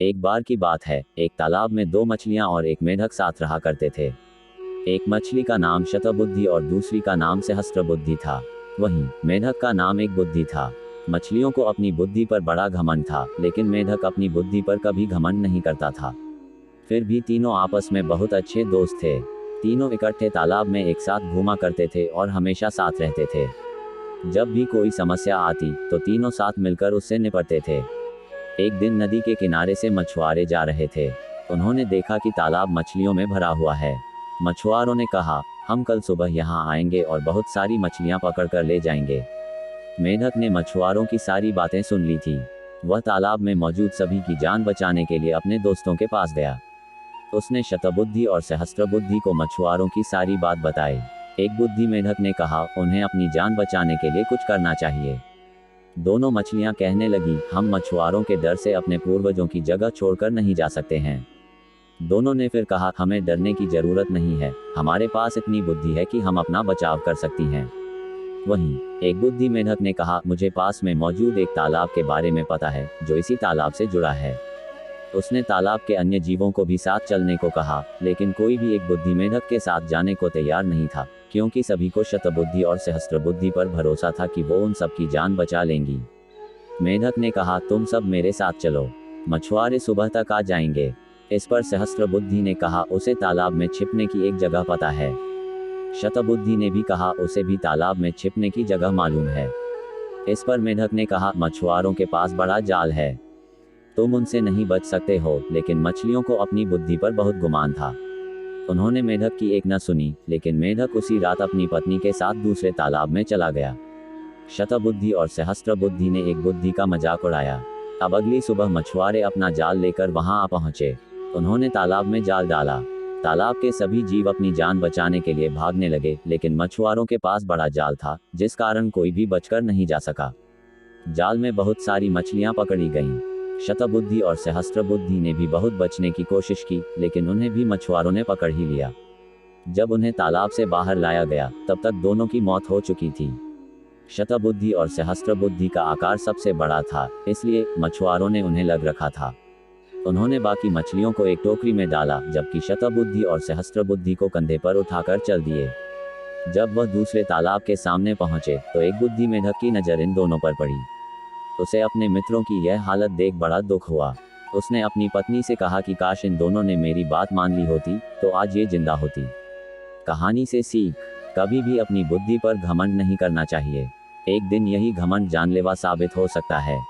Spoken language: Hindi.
एक बार की बात है, एक तालाब में दो मछलियां और एक मेढक साथ रहा करते थे। एक मछली का नाम शतबुद्धि और दूसरी का नाम सहस्त्रबुद्धि था। वहीं मेढक का नाम एक बुद्धि था। मछलियों को अपनी बुद्धि पर बड़ा घमंड था, लेकिन मेढक अपनी बुद्धि पर कभी घमंड नहीं करता था। फिर भी तीनों आपस में बहुत अच्छे दोस्त थे। तीनों इकट्ठे तालाब में एक साथ घूमा करते थे और हमेशा साथ रहते थे। जब भी कोई समस्या आती तो तीनों साथ मिलकर उससे निपटते थे। एक दिन नदी के किनारे से मछुआरे जा रहे थे। उन्होंने देखा कि तालाब मछलियों में भरा हुआ है। मछुआरों ने कहा, हम कल सुबह यहाँ आएंगे और बहुत सारी मछलियाँ पकड़ कर ले जाएंगे। मेढक ने मछुआरों की सारी बातें सुन ली थी। वह तालाब में मौजूद सभी की जान बचाने के लिए अपने दोस्तों के पास गया। उसने शतबुद्धि और सहस्त्रबुद्धि को मछुआरों की सारी बात बताई। एक बुद्धि मेढक ने कहा, उन्हें अपनी जान बचाने के लिए कुछ करना चाहिए। दोनों मछलियां कहने लगी, हम मछुआरों के डर से अपने पूर्वजों की जगह छोड़कर नहीं जा सकते हैं। दोनों ने फिर कहा, हमें डरने की जरूरत नहीं है, हमारे पास इतनी बुद्धि है कि हम अपना बचाव कर सकती हैं। वहीं एक बुद्धि मेढक ने कहा, मुझे पास में मौजूद एक तालाब के बारे में पता है जो इसी तालाब से जुड़ा है। उसने तालाब के अन्य जीवों को भी साथ चलने को कहा, लेकिन कोई भी एक बुद्धि मेढक के साथ जाने को तैयार नहीं था, क्योंकि सभी को शतबुद्धि और सहस्त्रबुद्धि पर भरोसा था कि वो उन सबकी जान बचा लेंगी। मेढक ने कहा, तुम सब मेरे साथ चलो, मछुआरे सुबह तक आ जाएंगे। इस पर सहस्त्रबुद्धि ने कहा, उसे तालाब में छिपने की एक जगह पता है। शतबुद्धि ने भी कहा, उसे भी तालाब में छिपने की जगह मालूम है। इस पर मेढक ने कहा, मछुआरों के पास बड़ा जाल है, तुम उनसे नहीं बच सकते हो। लेकिन मछलियों को अपनी बुद्धि पर बहुत गुमान था। उन्होंने मेढक की एक न सुनी, लेकिन मेढक उसी रात अपनी पत्नी के साथ दूसरे तालाब में चला गया। शतबुद्धि और सहस्त्रबुद्धि ने एक बुद्धि का मजाक उड़ाया। अब अगली सुबह मछुआरे अपना जाल लेकर वहां आ पहुंचे। उन्होंने तालाब में जाल डाला। तालाब के सभी जीव अपनी जान बचाने के लिए भागने लगे, लेकिन मछुआरों के पास बड़ा जाल था, जिस कारण कोई भी बचकर नहीं जा सका। जाल में बहुत सारी मछलियां पकड़ी गईं। शतबुद्धि और सहस्त्रबुद्धि ने भी बहुत बचने की कोशिश की, लेकिन उन्हें भी मछुआरों ने पकड़ ही लिया। जब उन्हें तालाब से बाहर लाया गया, तब तक दोनों की मौत हो चुकी थी। शतबुद्धि और सहस्त्रबुद्धि का आकार सबसे बड़ा था, इसलिए मछुआरों ने उन्हें लग रखा था। उन्होंने बाकी मछलियों को एक टोकरी में डाला, जबकि शतबुद्धि और सहस्त्रबुद्धि को कंधे पर उठाकर चल दिए। जब वह दूसरे तालाब के सामने पहुंचे, तो एक बुद्धि मेढक की नजर इन दोनों पर पड़ी। उसे अपने मित्रों की यह हालत देख बड़ा दुख हुआ। उसने अपनी पत्नी से कहा कि काश इन दोनों ने मेरी बात मान ली होती, तो आज ये जिंदा होती। कहानी से सीख, कभी भी अपनी बुद्धि पर घमंड नहीं करना चाहिए। एक दिन यही घमंड जानलेवा साबित हो सकता है।